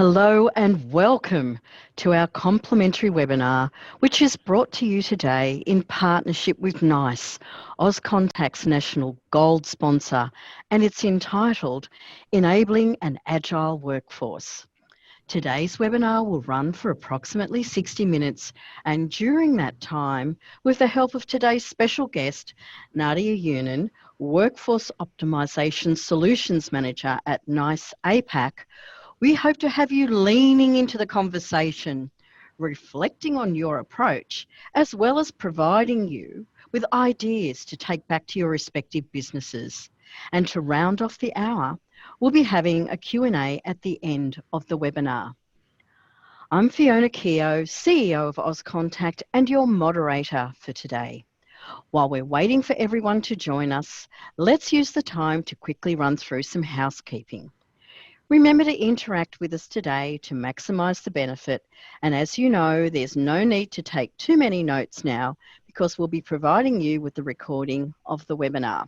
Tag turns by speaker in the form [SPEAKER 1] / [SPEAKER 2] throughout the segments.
[SPEAKER 1] Hello and welcome to our complimentary webinar, which is brought to you today in partnership with NICE, Auscontact's national gold sponsor, and it's entitled Enabling an Agile Workforce. Today's webinar will run for approximately 60 minutes, and during that time, with the help of today's special guest, Nadia Younan, Workforce Optimization Solutions Manager at NICE APAC, we hope to have you leaning into the conversation, reflecting on your approach, as well as providing you with ideas to take back to your respective businesses. And to round off the hour, we'll be having a Q&A at the end of the webinar. I'm Fiona Keough, CEO of Auscontact and your moderator for today. While we're waiting for everyone to join us, let's use the time to quickly run through some housekeeping. Remember to interact with us today to maximise the benefit, and as you know, there's no need to take too many notes now because we'll be providing you with the recording of the webinar.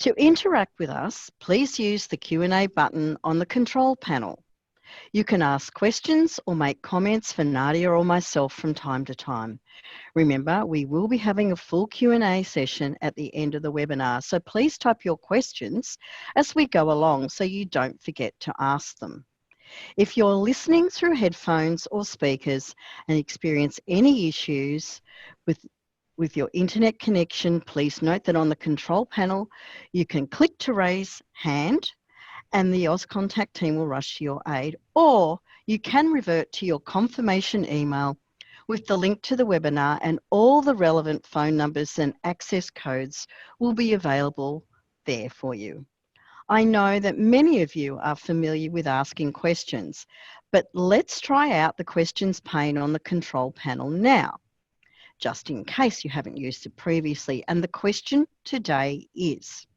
[SPEAKER 1] To interact with us, please use the Q&A button on the control panel. You can ask questions or make comments for Nadia or myself from time to time. Remember, we will be having a full Q&A session at the end of the webinar, so please type your questions as we go along so you don't forget to ask them. If you're listening through headphones or speakers and experience any issues with your internet connection, please note that on the control panel, you can click to raise hand and the Auscontact team will rush to your aid, or you can revert to your confirmation email with the link to the webinar, and all the relevant phone numbers and access codes will be available there for you. I know that many of you are familiar with asking questions, but let's try out the questions pane on the control panel now, just in case you haven't used it previously. And the question today is,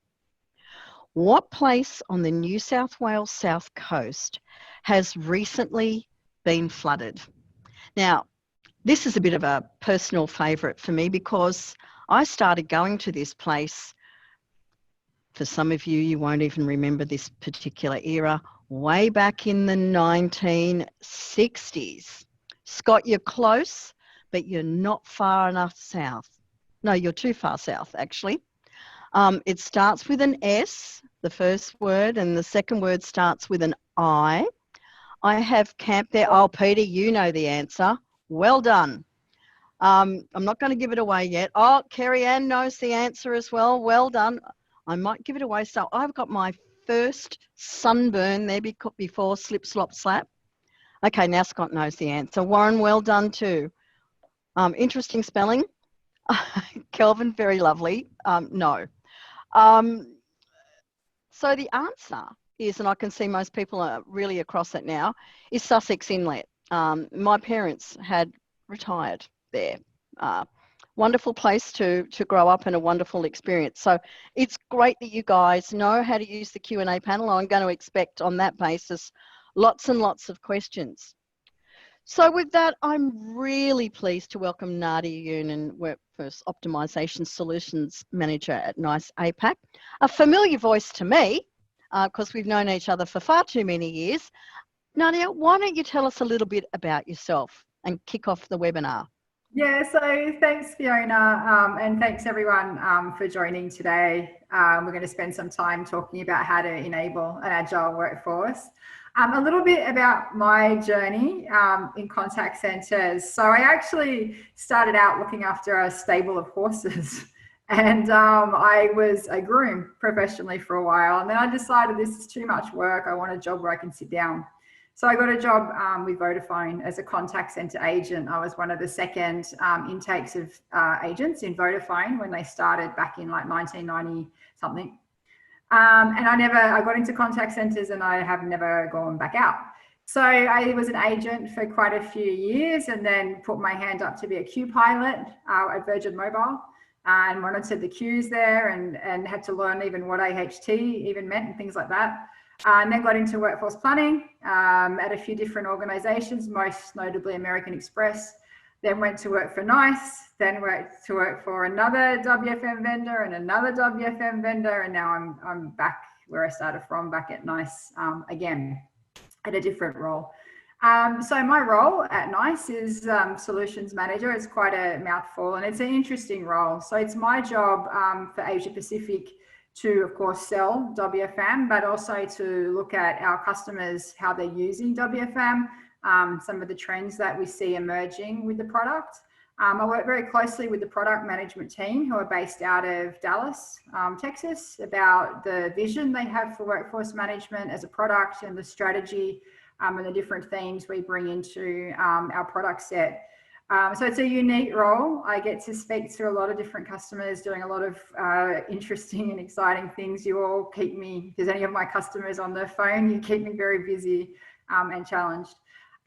[SPEAKER 1] what place on the New South Wales South Coast has recently been flooded? Now, this is a bit of a personal favourite for me because I started going to this place, for some of you, you won't even remember this particular era, way back in the 1960s. Scott, you're close, but you're not far enough south. No, you're too far south, actually. It starts with an S, the first word, and the second word starts with an I. I have camped there. Oh, Peter, you know the answer. Well done. I'm not going to give it away yet. Oh, Kerry Ann knows the answer as well. Well done. I might give it away. So I've got my first sunburn there before slip, slop, slap. Okay, now Scott knows the answer. Warren, well done too. Interesting spelling. Kelvin, very lovely. No. So the answer is, and I can see most people are really across it now, is Sussex Inlet. My parents had retired there. Wonderful place to grow up and a wonderful experience. So it's great that you guys know how to use the Q&A panel. I'm going to expect on that basis lots and lots of questions. So with that, I'm really pleased to welcome Nadia Younan, Workforce Optimization Solutions Manager at NICE APAC. A familiar voice to me, because we've known each other for far too many years. Nadia, why don't you tell us a little bit about yourself and kick off the webinar?
[SPEAKER 2] Yeah, so thanks, Fiona, and thanks everyone for joining today. We're going to spend some time talking about how to enable an agile workforce. A little bit about my journey in contact centres. So I actually started out looking after a stable of horses. And I was a groom professionally for a while. And then I decided this is too much work. I want a job where I can sit down. So I got a job with Vodafone as a contact centre agent. I was one of the second intakes of agents in Vodafone when they started back in like 1990 something. And I got into contact centres and I have never gone back out. So I was an agent for quite a few years and then put my hand up to be a queue pilot at Virgin Mobile and monitored the queues there and had to learn even what AHT even meant and things like that. And then got into workforce planning at a few different organisations, most notably American Express. Then went to work for NICE, then went to work for another WFM vendor and another WFM vendor, and now I'm back where I started from back at NICE, again, at a different role. So my role at NICE is Solutions Manager. It's quite a mouthful, and it's an interesting role. So it's my job for Asia Pacific to, of course, sell WFM, but also to look at our customers, how they're using WFM, some of the trends that we see emerging with the product. I work very closely with the product management team who are based out of Dallas, Texas, about the vision they have for workforce management as a product and the strategy and the different themes we bring into our product set. So it's a unique role. I get to speak to a lot of different customers doing a lot of interesting and exciting things. You all keep me, if there's any of my customers on the phone, you keep me very busy and challenged.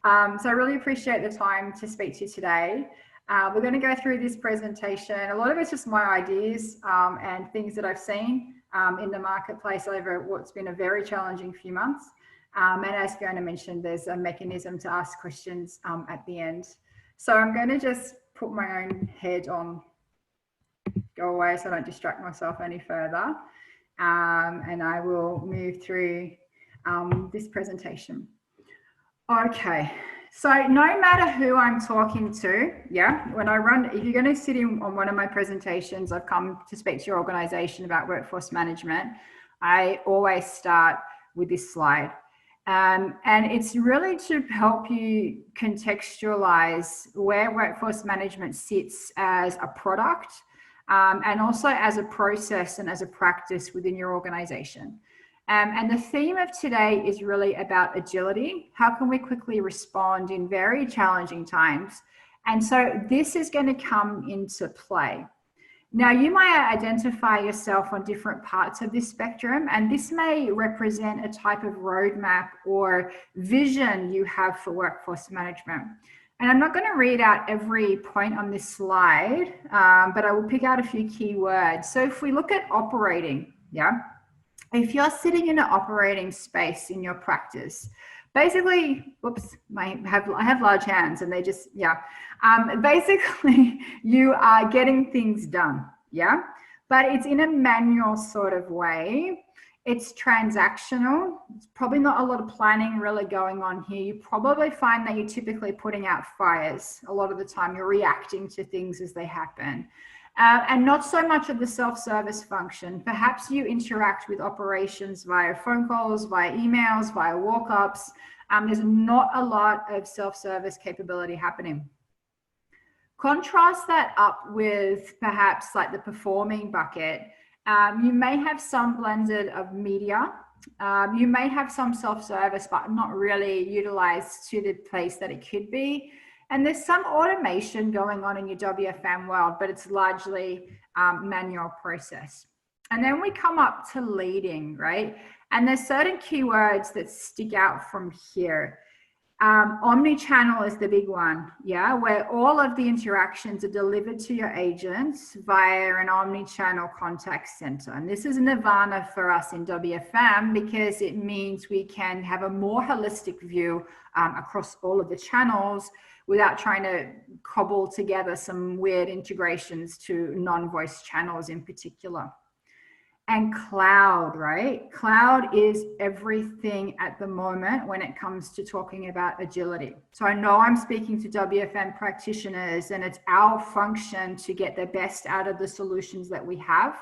[SPEAKER 2] So I really appreciate the time to speak to you today. We're going to go through this presentation. A lot of it's just my ideas and things that I've seen in the marketplace over what's been a very challenging few months. And as Fiona mentioned, there's a mechanism to ask questions at the end. So I'm going to just put my own head on, go away so I don't distract myself any further. And I will move through this presentation. Okay, so no matter who I'm talking to, when I run, if you're going to sit in on one of my presentations, I've come to speak to your organization about workforce management, I always start with this slide. And it's really to help you contextualize where workforce management sits as a product and also as a process and as a practice within your organization. And the theme of today is really about agility. How can we quickly respond in very challenging times? And so this is going to come into play. Now, you might identify yourself on different parts of this spectrum, and this may represent a type of roadmap or vision you have for workforce management. And I'm not going to read out every point on this slide, but I will pick out a few key words. So if we look at operating, if you're sitting in an operating space in your practice, basically, whoops, I have large hands and they just, basically you are getting things done, but it's in a manual sort of way. It's transactional. It's probably not a lot of planning really going on here. You probably find that you're typically putting out fires. A lot of the time you're reacting to things as they happen. And not so much of the self-service function. Perhaps you interact with operations via phone calls, via emails, via walk-ups. There's not a lot of self-service capability happening. Contrast that up with perhaps like the performing bucket. You may have some blended of media. You may have some self-service, but not really utilized to the place that it could be. And there's some automation going on in your WFM world, but it's largely manual process. And then we come up to leading, right? And there's certain keywords that stick out from here. Omni-channel is the big one, where all of the interactions are delivered to your agents via an omni-channel contact center. And this is nirvana for us in WFM because it means we can have a more holistic view across all of the channels without trying to cobble together some weird integrations to non-voice channels in particular. And cloud, right? Cloud is everything at the moment when it comes to talking about agility. So I know I'm speaking to WFM practitioners and it's our function to get the best out of the solutions that we have.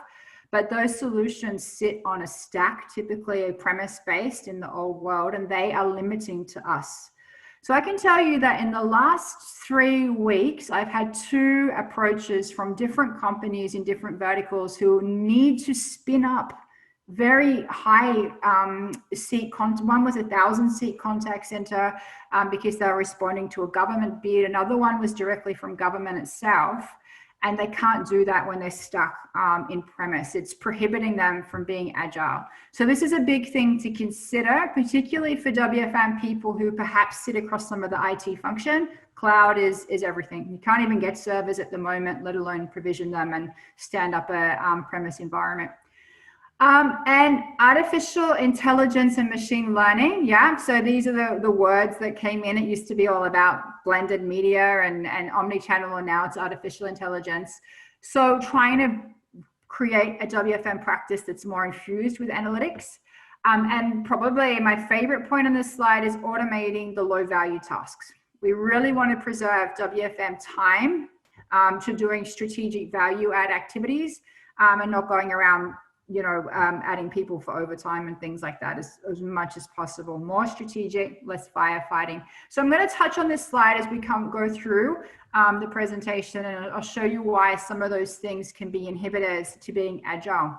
[SPEAKER 2] But those solutions sit on a stack, typically a premise-based in the old world, and they are limiting to us. So I can tell you that in the last 3 weeks, I've had 2 approaches from different companies in different verticals who need to spin up very high seat content. One was 1,000-seat contact center because they were responding to a government bid. Another one was directly from government itself. And they can't do that when they're stuck in premise. It's prohibiting them from being agile. So this is a big thing to consider, particularly for WFM people who perhaps sit across some of the IT function. Cloud is everything. You can't even get servers at the moment, let alone provision them and stand up a premise environment. And artificial intelligence and machine learning, so these are the words that came in. It used to be all about blended media and omni-channel, and now it's artificial intelligence. So trying to create a WFM practice that's more infused with analytics. And probably my favorite point on this slide is automating the low value tasks. We really want to preserve WFM time to doing strategic value add activities and not going around, adding people for overtime and things like that as much as possible. More strategic, less firefighting. So I'm going to touch on this slide as we go through the presentation, and I'll show you why some of those things can be inhibitors to being agile.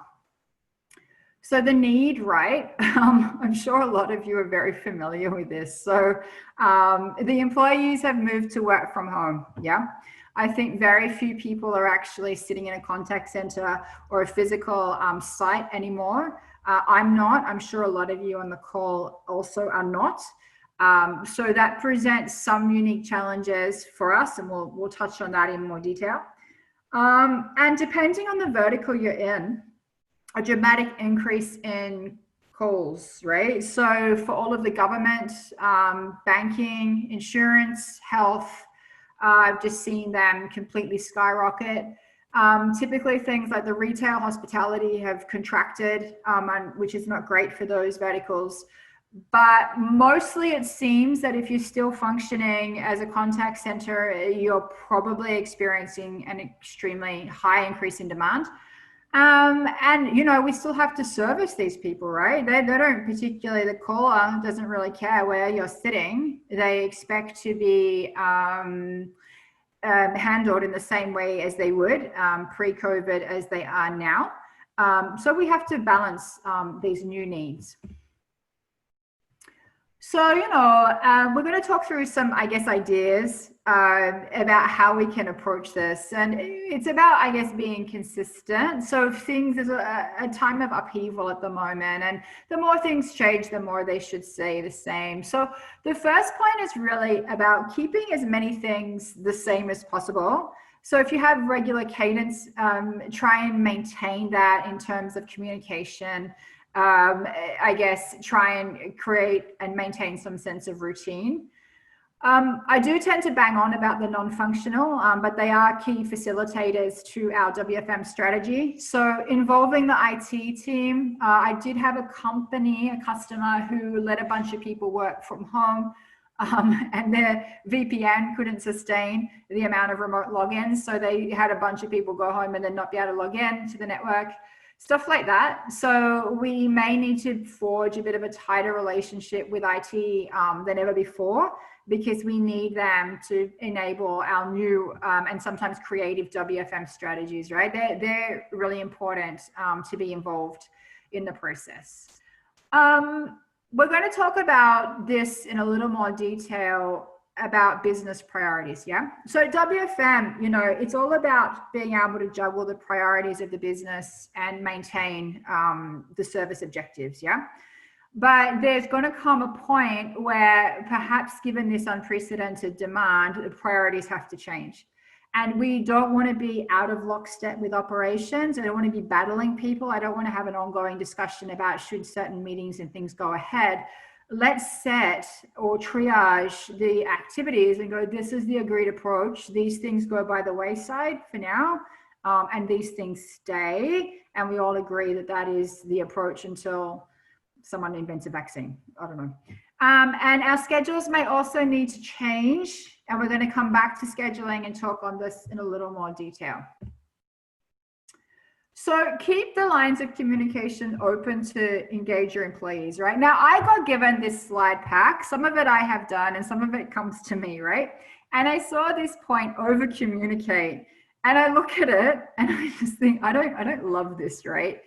[SPEAKER 2] So the need, right? I'm sure a lot of you are very familiar with this. So the employees have moved to work from home, yeah? I think very few people are actually sitting in a contact center or a physical site anymore. I'm not. I'm sure a lot of you on the call also are not. So that presents some unique challenges for us, and we'll touch on that in more detail. And depending on the vertical you're in, a dramatic increase in calls, right? So for all of the government, banking, insurance, health, I've just seen them completely skyrocket. Typically things like the retail, hospitality have contracted, which is not great for those verticals. But mostly it seems that if you're still functioning as a contact center, you're probably experiencing an extremely high increase in demand. And we still have to service these people, right? They don't particularly, the caller doesn't really care where you're sitting. They expect to be handled in the same way as they would pre-COVID as they are now. So we have to balance these new needs. So, we're going to talk through some, I guess, ideas about how we can approach this. And it's about, I guess, being consistent. So if there's a time of upheaval at the moment, and the more things change, the more they should stay the same. So the first point is really about keeping as many things the same as possible. So if you have regular cadence, try and maintain that in terms of communication. I guess try and create and maintain some sense of routine. I do tend to bang on about the non-functional, but they are key facilitators to our WFM strategy. So involving the IT team, I did have a customer who let a bunch of people work from home, and their VPN couldn't sustain the amount of remote logins. So they had a bunch of people go home and then not be able to log in to the network. Stuff like that. So we may need to forge a bit of a tighter relationship with IT than ever before, because we need them to enable our new and sometimes creative WFM strategies, right? They're really important to be involved in the process. We're going to talk about this in a little more detail about business priorities, yeah? So WFM, it's all about being able to juggle the priorities of the business and maintain the service objectives, yeah? But there's going to come a point where perhaps given this unprecedented demand, the priorities have to change. And we don't want to be out of lockstep with operations. I don't want to be battling people. I don't want to have an ongoing discussion about should certain meetings and things go ahead. Let's set or triage the activities and go, this is the agreed approach. These things go by the wayside for now, and these things stay. And we all agree that that is the approach until someone invents a vaccine. I don't know. And our schedules may also need to change. And we're going to come back to scheduling and talk on this in a little more detail. So keep the lines of communication open to engage your employees, right? Now, I got given this slide pack. Some of it I have done and some of it comes to me, right? And I saw this point, over communicate. And I look at it and I just think, I don't love this, right?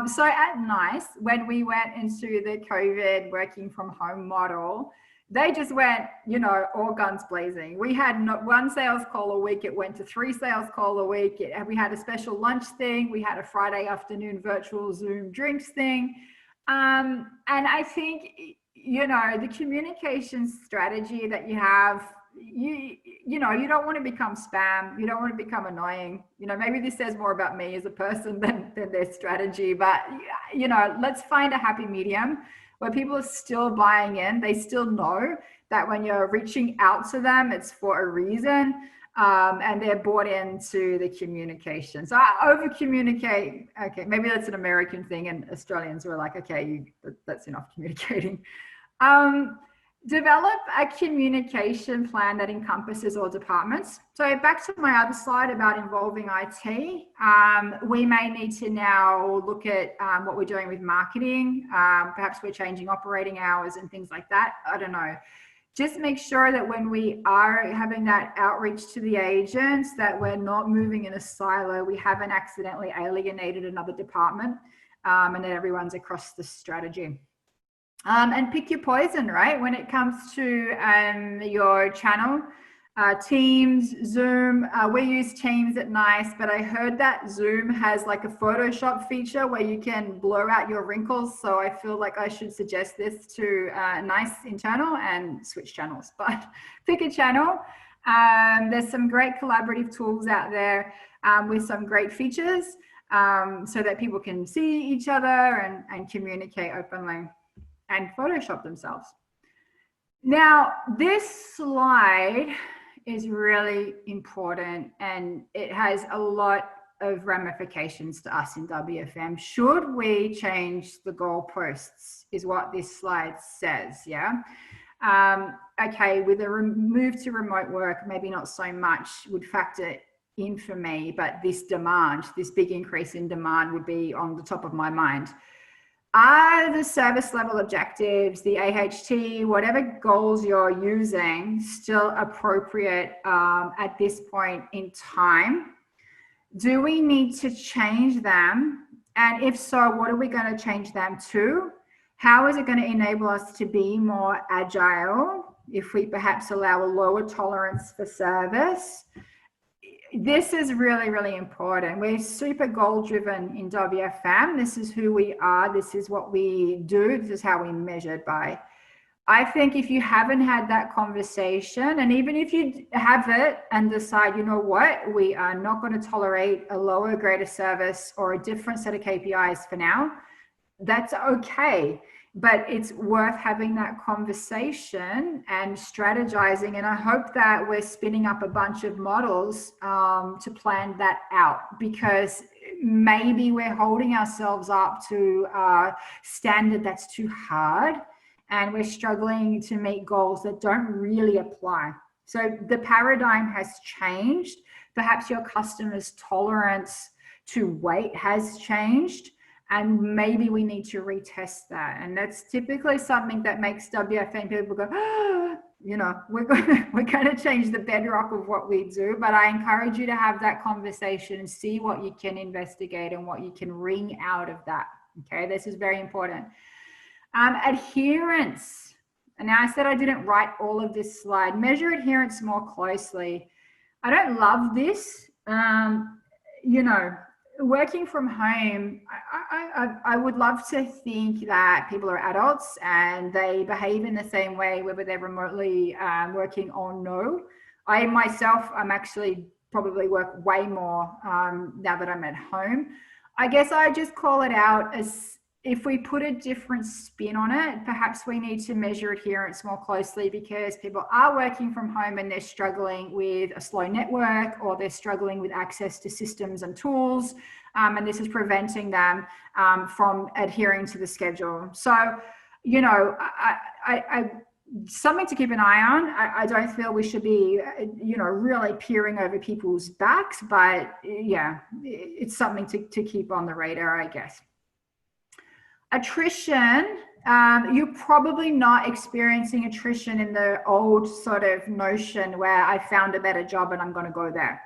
[SPEAKER 2] So at NICE, when we went into the COVID working from home model, they just went, all guns blazing. We had not one sales call a week. It went to 3 sales call a week. We had a special lunch thing. We had a Friday afternoon virtual Zoom drinks thing. And I think, the communication strategy that you have, you don't want to become spam. You don't want to become annoying. Maybe this says more about me as a person than their strategy, but let's find a happy medium where people are still buying in. They still know that when you're reaching out to them, it's for a reason. and they're bought into the communication. So I over communicate. Okay, maybe that's an American thing, and Australians were like, okay, that's enough communicating. Develop a communication plan that encompasses all departments. So back to my other slide about involving IT, we may need to now look at what we're doing with marketing. Perhaps we're changing operating hours and things like that. I don't know. Just make sure that when we are having that outreach to the agents, that we're not moving in a silo, we haven't accidentally alienated another department, and that everyone's across the strategy. And pick your poison, right? When it comes to your channel, Teams, Zoom, we use Teams at NICE, but I heard that Zoom has like a Photoshop feature where you can blur out your wrinkles. So I feel like I should suggest this to NICE internal and switch channels, but pick a channel. There's some great collaborative tools out there with some great features so that people can see each other and communicate openly and Photoshop themselves. Now, this slide is really important and it has a lot of ramifications to us in WFM. Should we change the goalposts is what this slide says, yeah? Okay, with a move to remote work, maybe not so much would factor in for me, but this demand, this big increase in demand would be on the top of my mind. Are the service level objectives, the AHT, whatever goals you're using, still appropriate at this point in time? Do we need to change them? And if so, what are we going to change them to? How is it going to enable us to be more agile if we perhaps allow a lower tolerance for service? This is really, really important. We're super goal driven in WFM. This is who we are. This is what we do. This is how we measured by. I think if you haven't had that conversation, and even if you have it and decide, you know what, we are not going to tolerate a lower grade of service or a different set of KPIs for now, that's okay. But it's worth having that conversation and strategizing. And I hope that we're spinning up a bunch of models to plan that out, because maybe we're holding ourselves up to a standard that's too hard and we're struggling to meet goals that don't really apply. So the paradigm has changed. Perhaps your customer's tolerance to wait has changed. And maybe we need to retest that. And that's typically something that makes WFM people go, oh, you know, we're going to change the bedrock of what we do. But I encourage you to have that conversation and see what you can investigate and what you can wring out of that. Okay, this is very important. Adherence. And now I said I didn't write all of this slide. Measure adherence more closely. I don't love this. You know, working from home, I would love to think that people are adults and they behave in the same way, whether they're remotely working or no. I myself, I'm actually probably work way more now that I'm at home. I guess I just call it out as if we put a different spin on it, perhaps we need to measure adherence more closely because people are working from home and they're struggling with a slow network or they're struggling with access to systems and tools. And this is preventing them from adhering to the schedule. So, you know, I something to keep an eye on. I don't feel we should be, you know, really peering over people's backs, but yeah, it's something to keep on the radar, I guess. Attrition, you're probably not experiencing attrition in the old sort of notion where I found a better job and I'm going to go there.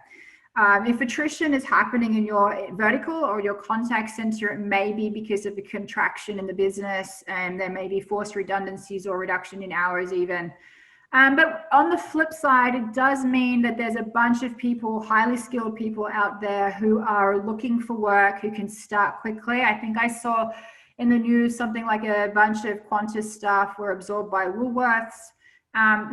[SPEAKER 2] If attrition is happening in your vertical or your contact center, it may be because of the contraction in the business and there may be forced redundancies or reduction in hours even. But on the flip side, it does mean that there's a bunch of people, highly skilled people out there who are looking for work, who can start quickly. I think I saw in the news something like a bunch of Qantas staff were absorbed by Woolworths.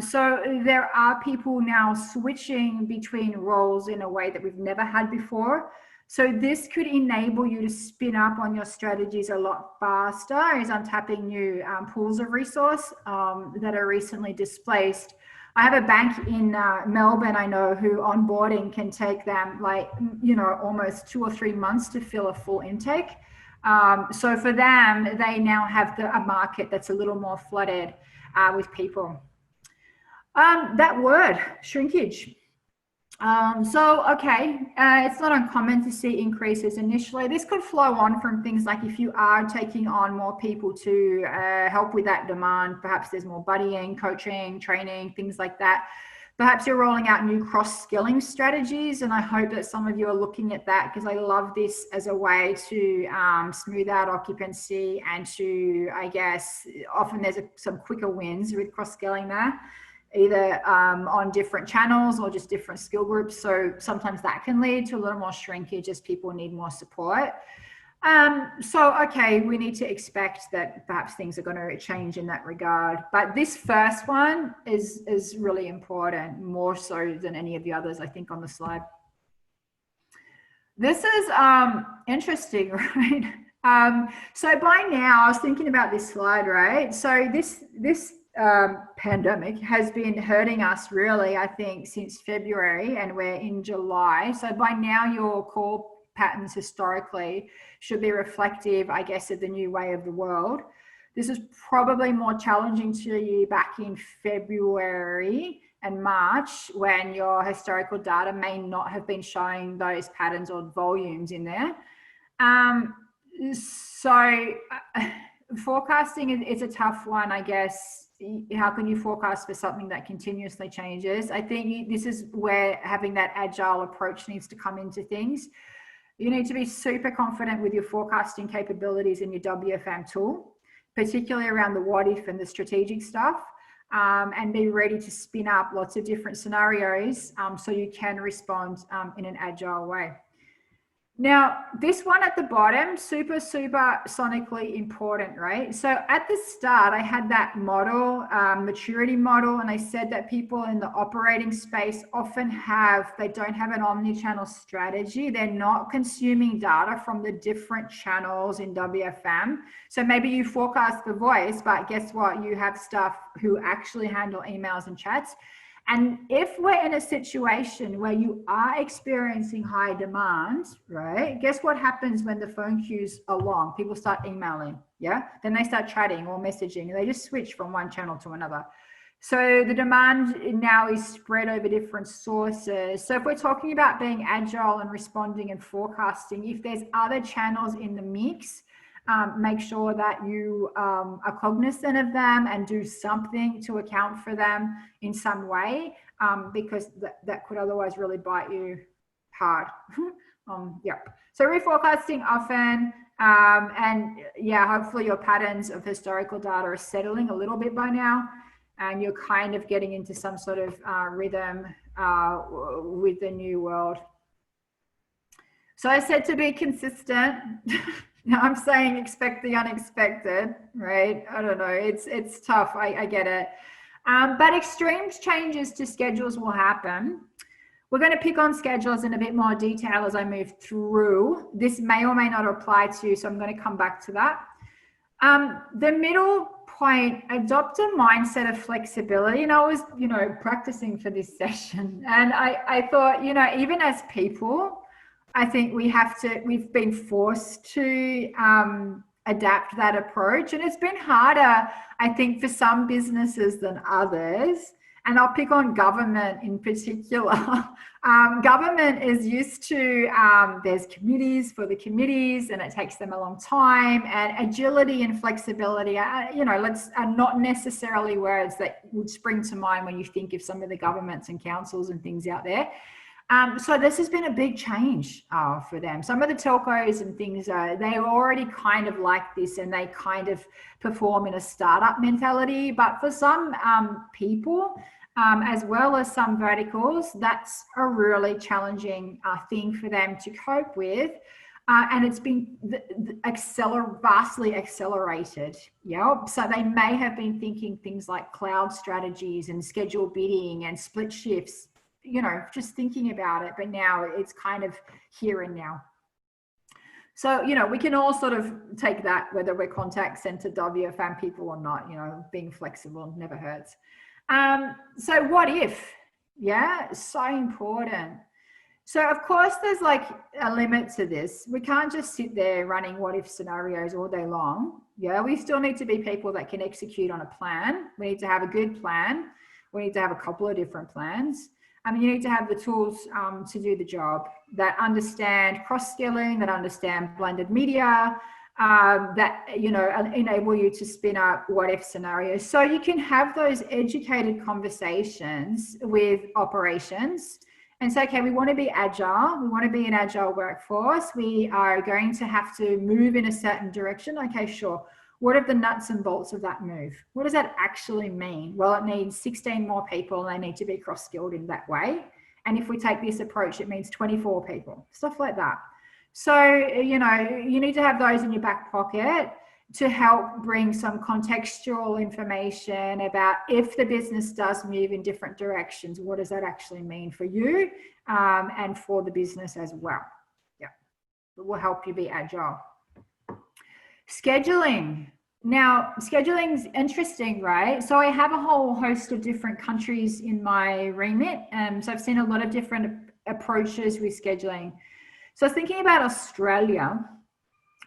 [SPEAKER 2] So there are people now switching between roles in a way that we've never had before. So this could enable you to spin up on your strategies a lot faster as untapping new pools of resource that are recently displaced. I have a bank in Melbourne, I know, who onboarding can take them like, almost 2 or 3 months to fill a full intake. So for them, they now have a market that's a little more flooded with people. That word, shrinkage. It's not uncommon to see increases initially. This could flow on from things like if you are taking on more people to help with that demand, perhaps there's more buddying, coaching, training, things like that. Perhaps you're rolling out new cross-skilling strategies, and I hope that some of you are looking at that, because I love this as a way to smooth out occupancy and to, I guess, often there's some quicker wins with cross-skilling there, either on different channels or just different skill groups. So sometimes that can lead to a little more shrinkage as people need more support. We need to expect that perhaps things are going to change in that regard. But this first one is really important, more so than any of the others, I think, on the slide. This is interesting, right? So by now, I was thinking about this slide, right? So this pandemic has been hurting us really, I think, since February, and we're in July. So by now, your core patterns historically should be reflective, I guess, of the new way of the world. This is probably more challenging to you back in February and March, when your historical data may not have been showing those patterns or volumes in there. Forecasting is a tough one, I guess. How can you forecast for something that continuously changes? I think this is where having that agile approach needs to come into things. You need to be super confident with your forecasting capabilities in your WFM tool, particularly around the what if and the strategic stuff, and be ready to spin up lots of different scenarios so you can respond in an agile way. Now, this one at the bottom, super sonically important, right? So at the start, I had that model, maturity model, and I said that people in the operating space often they don't have an omni-channel strategy. They're not consuming data from the different channels in WFM. So maybe you forecast for voice, but guess what? You have staff who actually handle emails and chats. And if we're in a situation where you are experiencing high demand, right, guess what happens when the phone queues are long? People start emailing, yeah? Then they start chatting or messaging, and they just switch from one channel to another. So the demand now is spread over different sources. So if we're talking about being agile and responding and forecasting, if there's other channels in the mix, make sure that you are cognizant of them and do something to account for them in some way, because that could otherwise really bite you hard. So reforecasting often, and hopefully your patterns of historical data are settling a little bit by now, and you're kind of getting into some sort of rhythm with the new world. So I said to be consistent. Now I'm saying expect the unexpected, right? I don't know, it's tough, I get it. But extreme changes to schedules will happen. We're going to pick on schedules in a bit more detail as I move through. This may or may not apply to you, so I'm going to come back to that. The middle point, adopt a mindset of flexibility. And I was, practicing for this session, and I thought, even as people, I think we've been forced to adapt that approach. And it's been harder, I think, for some businesses than others. And I'll pick on government in particular. Government is used to, there's committees for the committees, and it takes them a long time. And agility and flexibility, are not necessarily words that would spring to mind when you think of some of the governments and councils and things out there. So this has been a big change for them. Some of the telcos and things, they're already kind of like this, and they kind of perform in a startup mentality. But for some people, as well as some verticals, that's a really challenging thing for them to cope with. And it's been vastly accelerated. So they may have been thinking things like cloud strategies and schedule bidding and split shifts, just thinking about it, but now it's kind of here and now. So, we can all sort of take that, whether we're contact center WFM people or not, being flexible never hurts. So what if? Yeah, so important. So of course there's like a limit to this. We can't just sit there running what if scenarios all day long. Yeah, we still need to be people that can execute on a plan. We need to have a good plan. We need to have a couple of different plans. You need to have the tools to do the job, that understand cross-skilling, that understand blended media, that, you know, enable you to spin up what if scenarios. So you can have those educated conversations with operations and say, okay, we want to be agile. We want to be an agile workforce. We are going to have to move in a certain direction. Okay, sure. What are the nuts and bolts of that move? What does that actually mean? Well, it needs 16 more people and they need to be cross-skilled in that way. And if we take this approach, it means 24 people, stuff like that. So, you know, you need to have those in your back pocket to help bring some contextual information about if the business does move in different directions, what does that actually mean for you and for the business as well? Yeah, it will help you be agile. Scheduling. Now, scheduling's interesting, right? So I have a whole host of different countries in my remit. So I've seen a lot of different approaches with scheduling. So I was thinking about Australia.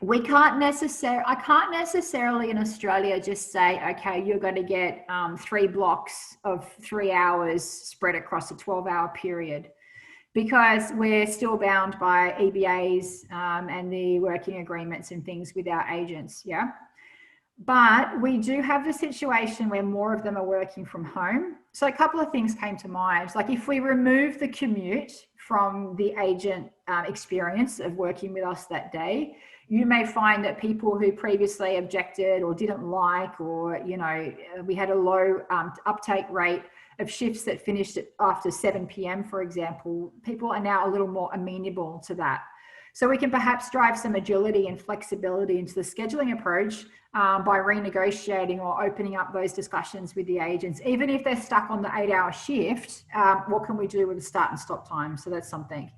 [SPEAKER 2] I can't necessarily in Australia just say, okay, you're going to get 3 blocks of 3 hours spread across a 12-hour period, because we're still bound by EBAs and the working agreements and things with our agents, yeah? But we do have the situation where more of them are working from home. So a couple of things came to mind. Like if we remove the commute from the agent experience of working with us that day, you may find that people who previously objected or didn't like, or, you know, we had a low uptake rate of shifts that finished after 7 p.m, for example, people are now a little more amenable to that. So we can perhaps drive some agility and flexibility into the scheduling approach by renegotiating or opening up those discussions with the agents. Even if they're stuck on the 8-hour shift, what can we do with the start and stop time? So that's something.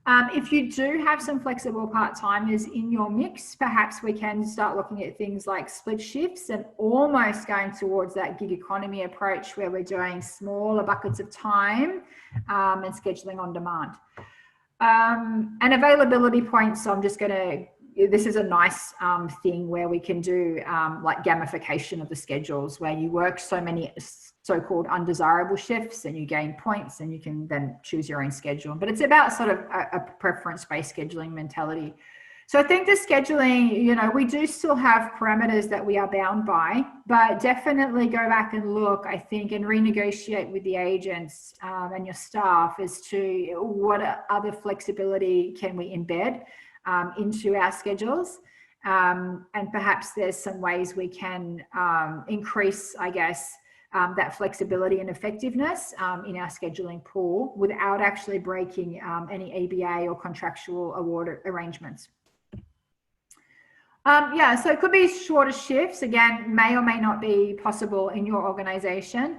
[SPEAKER 2] If you do have some flexible part-timers in your mix, perhaps we can start looking at things like split shifts and almost going towards that gig economy approach where we're doing smaller buckets of time and scheduling on demand. And availability points, so I'm just going to, this is a nice thing where we can do like gamification of the schedules, where you work so many so-called undesirable shifts and you gain points and you can then choose your own schedule. But it's about sort of a preference-based scheduling mentality. So I think the scheduling, you know, we do still have parameters that we are bound by, but definitely go back and look, I think, and renegotiate with the agents and your staff as to what other flexibility can we embed into our schedules. And perhaps there's some ways we can increase, I guess, that flexibility and effectiveness in our scheduling pool without actually breaking any ABA or contractual award arrangements. Yeah, so it could be shorter shifts, again, may or may not be possible in your organization.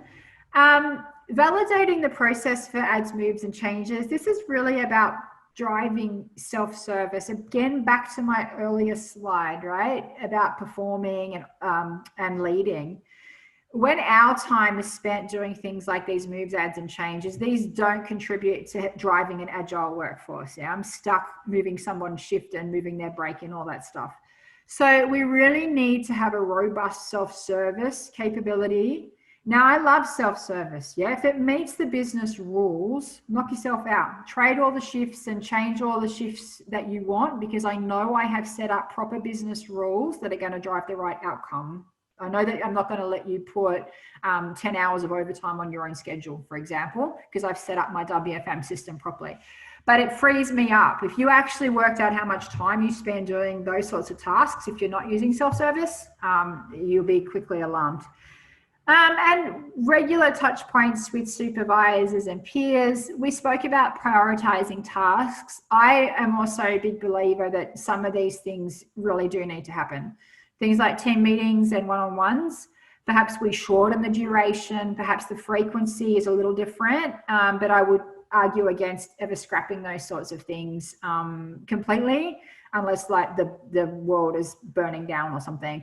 [SPEAKER 2] Validating the process for adds, moves and changes. This is really about driving self-service. Again, back to my earlier slide, right, about performing and leading. When our time is spent doing things like these moves, adds and changes, these don't contribute to driving an agile workforce. Yeah, I'm stuck moving someone's shift and moving their break and all that stuff. So we really need to have a robust self-service capability. Now, I love self-service. Yeah, if it meets the business rules, knock yourself out. Trade all the shifts and change all the shifts that you want, because I know I have set up proper business rules that are going to drive the right outcome. I know that I'm not going to let you put 10 hours of overtime on your own schedule, for example, because I've set up my WFM system properly. But it frees me up. If you actually worked out how much time you spend doing those sorts of tasks, if you're not using self-service, you'll be quickly alarmed. And regular touch points with supervisors and peers. We spoke about prioritizing tasks. I am also a big believer that some of these things really do need to happen. Things like team meetings and one-on-ones. Perhaps we shorten the duration, perhaps the frequency is a little different, but I would argue against ever scrapping those sorts of things completely, unless like the world is burning down or something,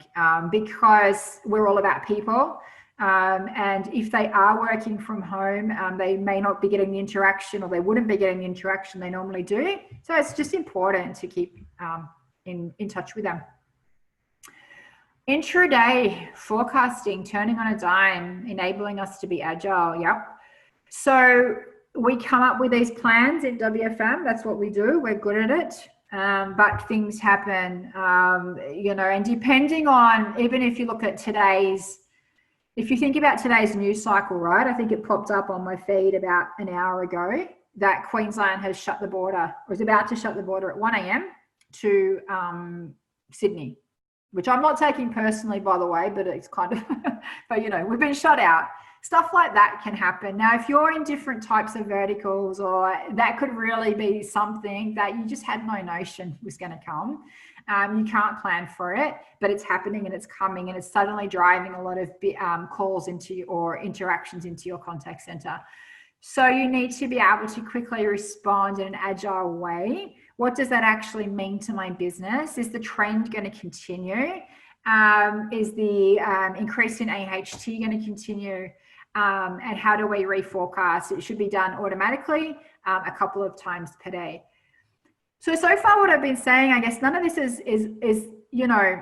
[SPEAKER 2] because we're all about people. And if they are working from home, they may not be getting the interaction, or they wouldn't be getting the interaction they normally do. So it's just important to keep in touch with them. Intraday forecasting, turning on a dime, enabling us to be agile. Yep. So we come up with these plans in WFM. That's what we do. We're good at it. But things happen, you know, and depending on, even if you look at if you think about today's news cycle, right? I think it popped up on my feed about an hour ago that Queensland has shut the border, or is about to shut the border at 1 a.m. to Sydney, which I'm not taking personally, by the way, but it's kind of, but you know, we've been shut out. Stuff like that can happen. Now, if you're in different types of verticals, or that could really be something that you just had no notion was going to come. You can't plan for it, but it's happening and it's coming, and it's suddenly driving a lot of calls into or interactions into your contact center. So you need to be able to quickly respond in an agile way. What does that actually mean to my business? Is the trend going to continue? Is the increase in AHT going to continue? And how do we reforecast? It should be done automatically a couple of times per day. So far what I've been saying, I guess none of this is you know,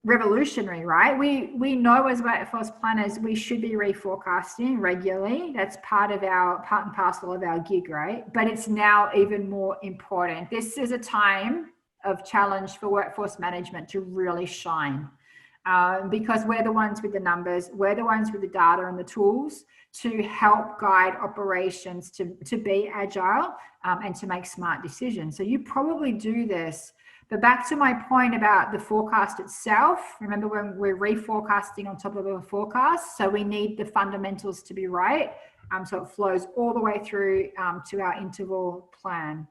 [SPEAKER 2] revolutionary, right? We know as workforce planners, we should be reforecasting regularly. That's part and parcel of our gig, right? But it's now even more important. This is a time of challenge for workforce management to really shine. Because we're the ones with the numbers, we're the ones with the data and the tools to help guide operations to be agile and to make smart decisions. So you probably do this. But back to my point about the forecast itself, remember when we're reforecasting on top of a forecast, so we need the fundamentals to be right. So it flows all the way through to our interval plan.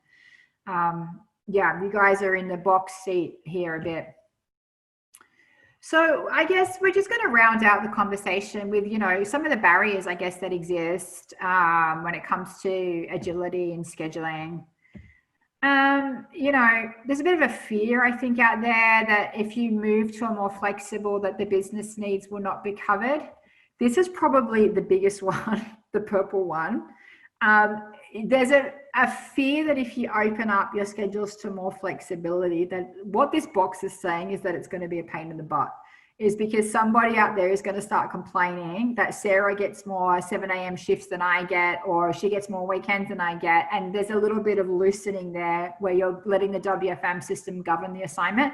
[SPEAKER 2] Yeah, you guys are in the box seat here a bit. So I guess we're just going to round out the conversation with, you know, some of the barriers, I guess, that exist when it comes to agility and scheduling. You know, there's a bit of a fear, I think, out there that if you move to a more flexible, that the business needs will not be covered. This is probably the biggest one, the purple one. There's a fear that if you open up your schedules to more flexibility, that what this box is saying is that it's going to be a pain in the butt, is because somebody out there is going to start complaining that Sarah gets more 7 a.m. shifts than I get, or she gets more weekends than I get. And there's a little bit of loosening there where you're letting the WFM system govern the assignment.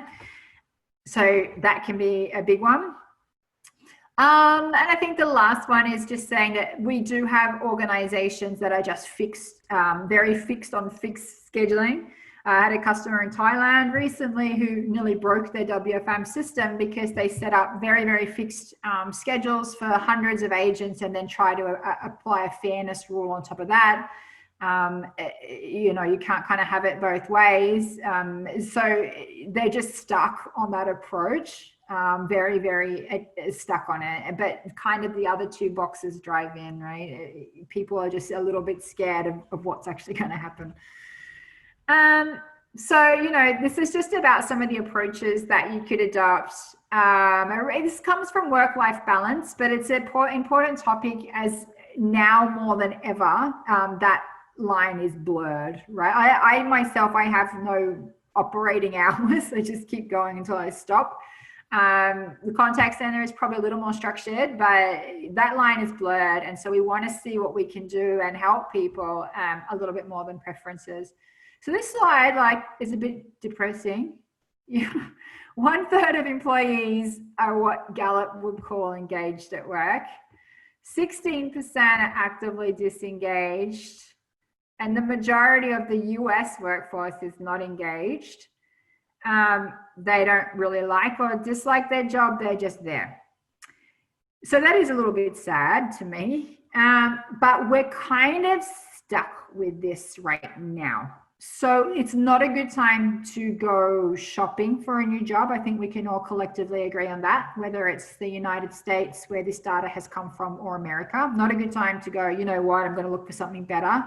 [SPEAKER 2] So that can be a big one. And I think the last one is just saying that we do have organizations that are just fixed, very fixed on fixed scheduling. I had a customer in Thailand recently who nearly broke their WFM system because they set up very, very fixed schedules for hundreds of agents and then try to apply a fairness rule on top of that. You know, you can't kind of have it both ways. So they're just stuck on that approach. Very, very stuck on it, but kind of the other two boxes drive in, right? People are just a little bit scared of what's actually going to happen. So, you know, this is just about some of the approaches that you could adopt. This comes from work-life balance, but it's an important topic, as now more than ever, that line is blurred, right? I myself, I have no operating hours. I just keep going until I stop. The contact center is probably a little more structured, but that line is blurred. And so we want to see what we can do and help people a little bit more than preferences. So this slide is a bit depressing. 1/3 of employees are what Gallup would call engaged at work. 16% are actively disengaged. And the majority of the US workforce is not engaged. They don't really like or dislike their job, they're just there. So that is a little bit sad to me, but we're kind of stuck with this right now. So it's not a good time to go shopping for a new job. I think we can all collectively agree on that, whether it's the United States where this data has come from or America. Not a good time to go, you know what, I'm going to look for something better.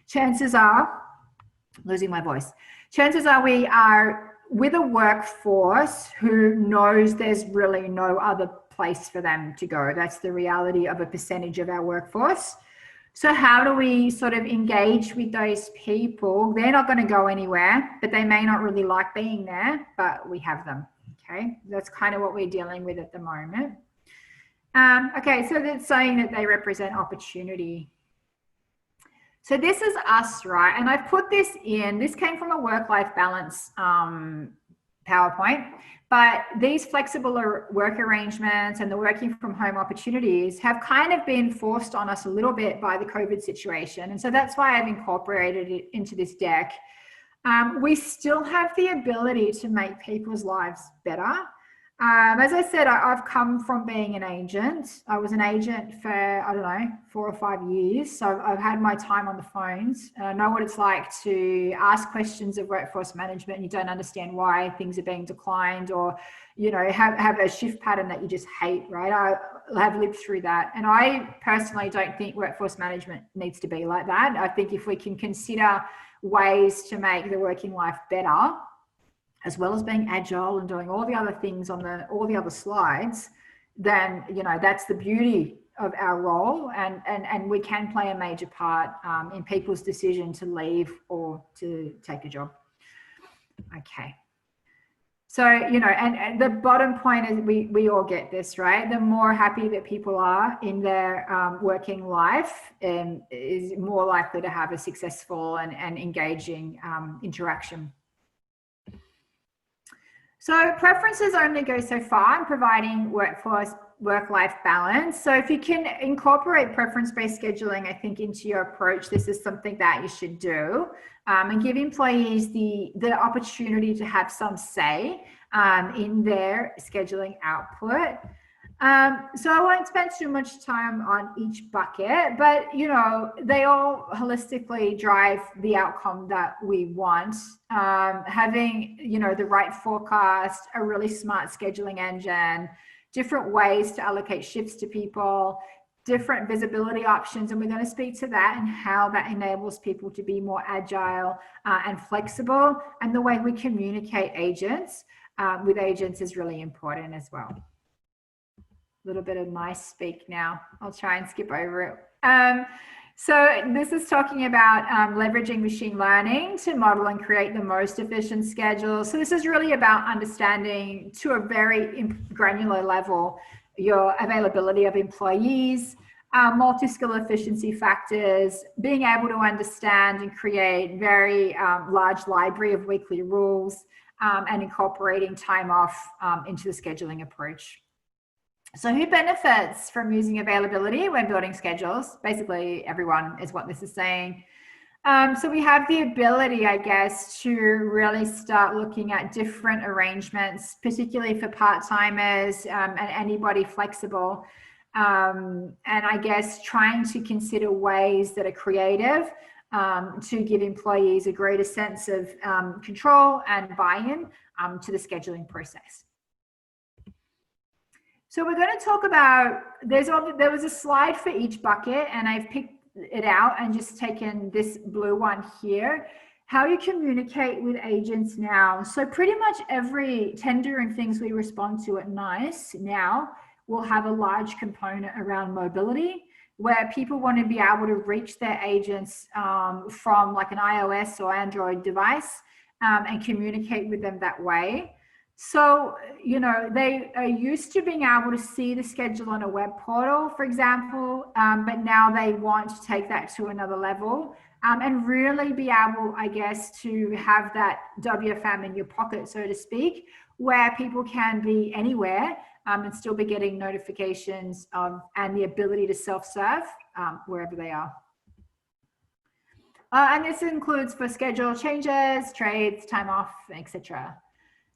[SPEAKER 2] Chances are, losing my voice, chances are we are with a workforce who knows there's really no other place for them to go. That's the reality of a percentage of our workforce. So how do we sort of engage with those people? They're not going to go anywhere, but they may not really like being there, but we have them. Okay, that's kind of what we're dealing with at the moment. Okay, so that's saying that they represent opportunity. So this is us, right? And I've put this in, this came from a work-life balance PowerPoint, but these flexible work arrangements and the working from home opportunities have kind of been forced on us a little bit by the COVID situation. And so that's why I've incorporated it into this deck. We still have the ability to make people's lives better. As I said, I've come from being an agent. I was an agent for, I don't know, 4 or 5 years. So I've had my time on the phones. And I know what it's like to ask questions of workforce management and you don't understand why things are being declined, or, you know, have a shift pattern that you just hate, right? I have lived through that. And I personally don't think workforce management needs to be like that. I think if we can consider ways to make the working life better, as well as being agile and doing all the other things on all the other slides, then, you know, that's the beauty of our role, and we can play a major part in people's decision to leave or to take a job. Okay. So, you know, and the bottom point is we all get this, right? The more happy that people are in their working life is more likely to have a successful and engaging interaction. So preferences only go so far in providing work-life balance. So if you can incorporate preference-based scheduling, I think, into your approach, this is something that you should do, and give employees the opportunity to have some say in their scheduling output. So I won't spend too much time on each bucket, but, you know, they all holistically drive the outcome that we want. Having, you know, the right forecast, a really smart scheduling engine, different ways to allocate shifts to people, different visibility options. And we're going to speak to that and how that enables people to be more agile and flexible. And the way we communicate with agents is really important as well. A little bit of my speak now. I'll try and skip over it. So this is talking about leveraging machine learning to model and create the most efficient schedule. So this is really about understanding, to a very granular level, your availability of employees, multi-skill efficiency factors, being able to understand and create very large library of weekly rules, and incorporating time off into the scheduling approach. So who benefits from using availability when building schedules? Basically everyone is what this is saying. So we have the ability, I guess, to really start looking at different arrangements, particularly for part-timers and anybody flexible. And I guess trying to consider ways that are creative to give employees a greater sense of control and buy-in to the scheduling process. So we're going to talk about, there was a slide for each bucket, and I've picked it out and just taken this blue one here. How you communicate with agents now. So pretty much every tender and things we respond to at NICE now will have a large component around mobility, where people want to be able to reach their agents from like an iOS or Android device and communicate with them that way. So, you know, they are used to being able to see the schedule on a web portal, for example, but now they want to take that to another level and really be able, I guess, to have that WFM in your pocket, so to speak, where people can be anywhere and still be getting notifications and the ability to self-serve wherever they are. And this includes for schedule changes, trades, time off, etc.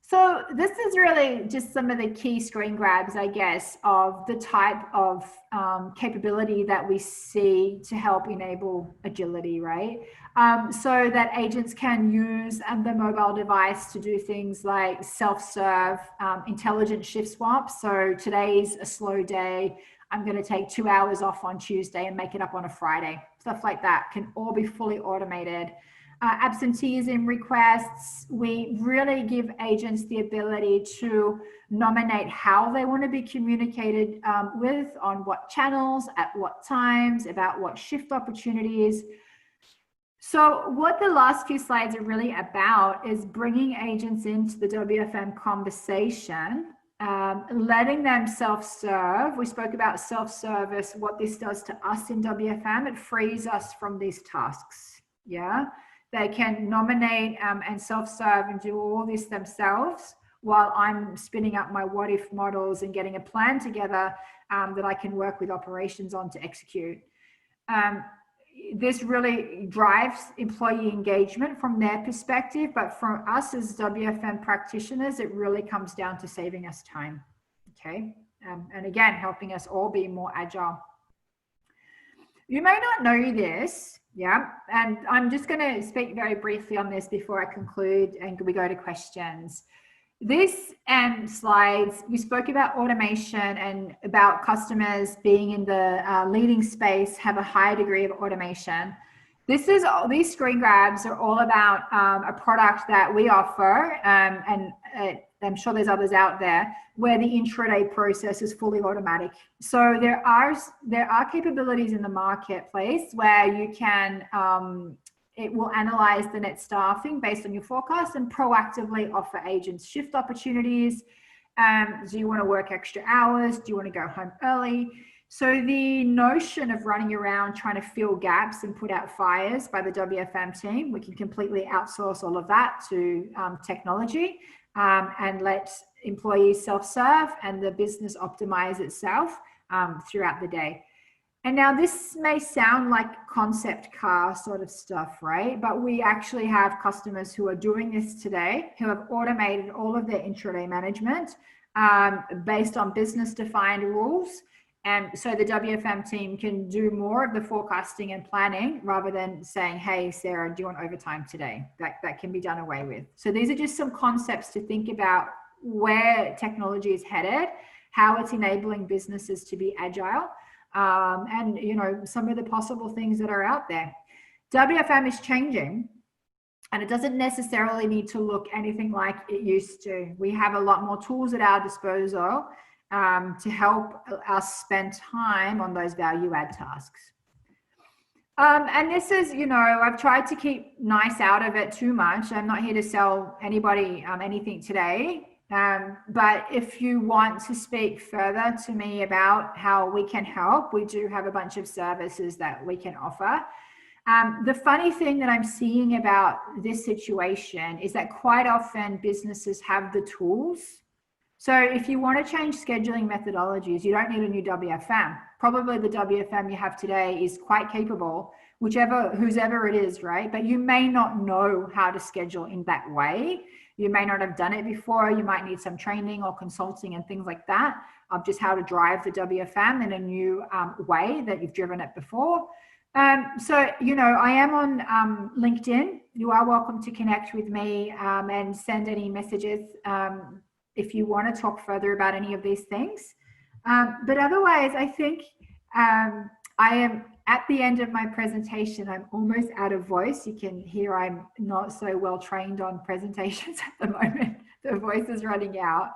[SPEAKER 2] So this is really just some of the key screen grabs, I guess, of the type of capability that we see to help enable agility, right? So that agents can use the mobile device to do things like self-serve, intelligent shift swaps. So today's a slow day. I'm going to take 2 hours off on Tuesday and make it up on a Friday. Stuff like that can all be fully automated. absenteeism requests. We really give agents the ability to nominate how they want to be communicated with, on what channels, at what times, about what shift opportunities. So what the last few slides are really about is bringing agents into the WFM conversation, letting them self-serve. We spoke about self-service, what this does to us in WFM. It frees us from these tasks. Yeah, they can nominate and self-serve and do all this themselves while I'm spinning up my what-if models and getting a plan together that I can work with operations on to execute. This really drives employee engagement from their perspective, but for us as WFM practitioners, it really comes down to saving us time, okay? And again, helping us all be more agile. You may not know this, yeah, and I'm just going to speak very briefly on this before I conclude and we go to questions. This slides, we spoke about automation and about customers being in the leading space, have a high degree of automation. These screen grabs are all about a product that we offer, and I'm sure there's others out there, where the intraday process is fully automatic. So there are capabilities in the marketplace where you can it will analyze the net staffing based on your forecast and proactively offer agents shift opportunities. Do you want to work extra hours? Do you want to go home early? So the notion of running around trying to fill gaps and put out fires by the WFM team, we can completely outsource all of that to technology and let employees self-serve and the business optimize itself throughout the day. And now this may sound like concept car sort of stuff, right? But we actually have customers who are doing this today, who have automated all of their intraday management based on business defined rules. And so the WFM team can do more of the forecasting and planning rather than saying, hey, Sarah, do you want overtime today? That can be done away with. So these are just some concepts to think about where technology is headed, how it's enabling businesses to be agile. And some of the possible things that are out there. WFM is changing, and it doesn't necessarily need to look anything like it used to. We have a lot more tools at our disposal to help us spend time on those value add tasks. And this is, I've tried to keep nice out of it too much. I'm not here to sell anybody anything today. But if you want to speak further to me about how we can help, we do have a bunch of services that we can offer. The funny thing that I'm seeing about this situation is that quite often businesses have the tools. So if you want to change scheduling methodologies, you don't need a new WFM. Probably the WFM you have today is quite capable, whoever it is, right? But you may not know how to schedule in that way. You may not have done it before. You might need some training or consulting and things like that of just how to drive the WFM in a new way that you've driven it before. So, I am on LinkedIn. You are welcome to connect with me and send any messages if you want to talk further about any of these things. But otherwise, I think I am at the end of my presentation. I'm almost out of voice. You can hear I'm not so well trained on presentations at the moment. The voice is running out.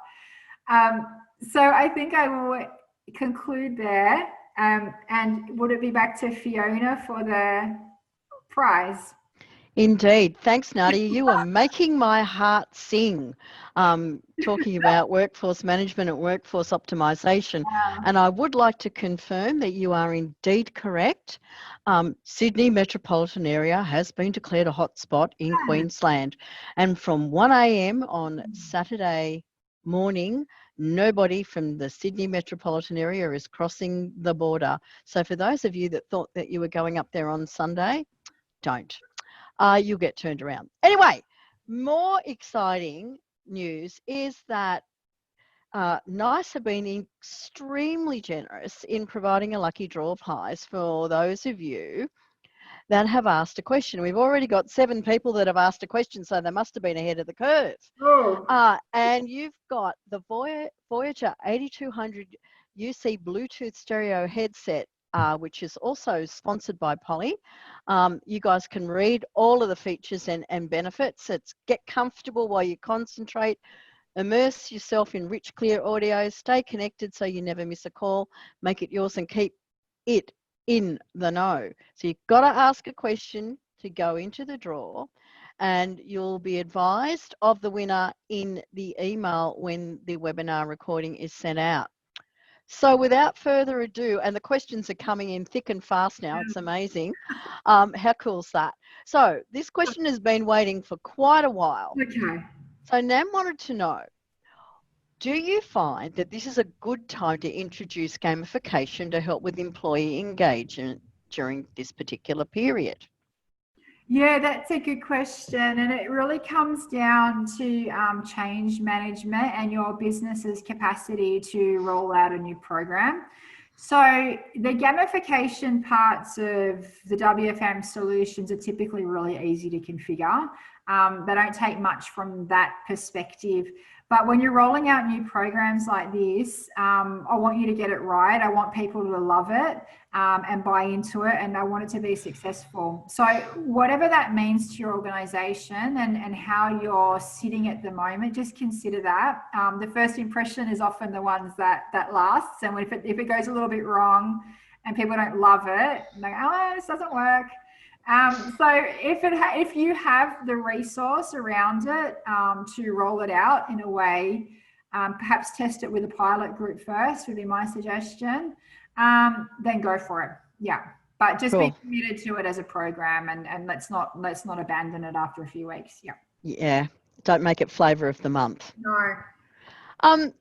[SPEAKER 2] So I think I will conclude there. And would it be back to Fiona for the prize?
[SPEAKER 1] Indeed. Thanks, Nadia. You are making my heart sing, talking about workforce management and workforce optimization. And I would like to confirm that you are indeed correct. Sydney metropolitan area has been declared a hotspot in Queensland. And from 1 a.m. on Saturday morning, nobody from the Sydney metropolitan area is crossing the border. So for those of you that thought that you were going up there on Sunday, don't. You'll get turned around. Anyway, more exciting news is that NICE have been extremely generous in providing a lucky draw prize for those of you that have asked a question. We've already got 7 people that have asked a question, so they must have been ahead of the curve. Oh. And you've got the Voyager 8200 UC Bluetooth stereo headset which is also sponsored by Polly. You guys can read all of the features and benefits. It's get comfortable while you concentrate, immerse yourself in rich, clear audio, stay connected so you never miss a call, make it yours and keep it in the know. So you've got to ask a question to go into the draw, and you'll be advised of the winner in the email when the webinar recording is sent out. So without further ado, and the questions are coming in thick and fast now, it's amazing. How cool is that? So this question has been waiting for quite a while.
[SPEAKER 2] Okay.
[SPEAKER 1] So Nam wanted to know, do you find that this is a good time to introduce gamification to help with employee engagement during this particular period?
[SPEAKER 2] Yeah, that's a good question. And it really comes down to change management and your business's capacity to roll out a new program. So the gamification parts of the WFM solutions are typically really easy to configure. They don't take much from that perspective. But when you're rolling out new programs like this, I want you to get it right. I want people to love it and buy into it, and I want it to be successful. So whatever that means to your organization and how you're sitting at the moment, just consider that. The first impression is often the ones that lasts. And if it goes a little bit wrong and people don't love it, like, oh, this doesn't work. So if you have the resource around it to roll it out in a way, perhaps test it with a pilot group first would be my suggestion, then go for it. Yeah, but just be committed to it as a program, and let's not abandon it after a few weeks. Yeah.
[SPEAKER 1] Yeah, don't make it flavour of the month.
[SPEAKER 2] No.